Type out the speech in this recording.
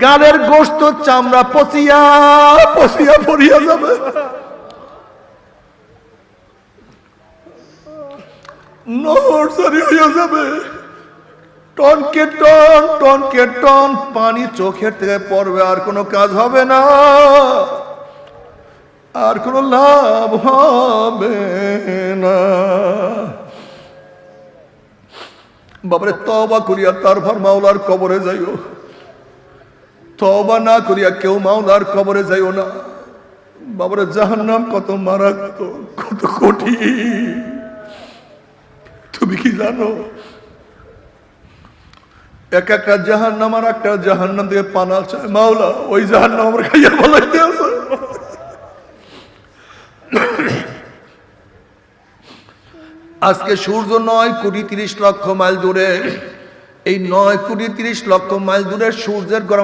গালের গোশত চামড়া পচিয়া পচিয়া পড়িয়া যাবে, নড়সারি হইয়া যাবে, টনকে টন টনকে টন পানি চোখের থেকে পড়বে, আর কোনো কাজ হবে না, আর কোনো লাভ হবে না। বাবারে তওবা করিয়া তারপর মাওলার কবরে যাইও, তওবা না করিয়া কেউ মাওলার কবরে যাইও না। বাবারে জাহান্নাম কত মারাত্মক, কত কঠিন তুমি কি জানো? এক একটা জাহান্নাম আর একটা জাহান্নাম থেকে পানা চায়, মাওলা ওই জাহান্নাম আমার খাইয়া বলাইতে আছে। আজকে সূর্য 9,30,00,000 মাইল দূরে, এই 9,30,00,000 মাইল দূরে সূর্যের গরম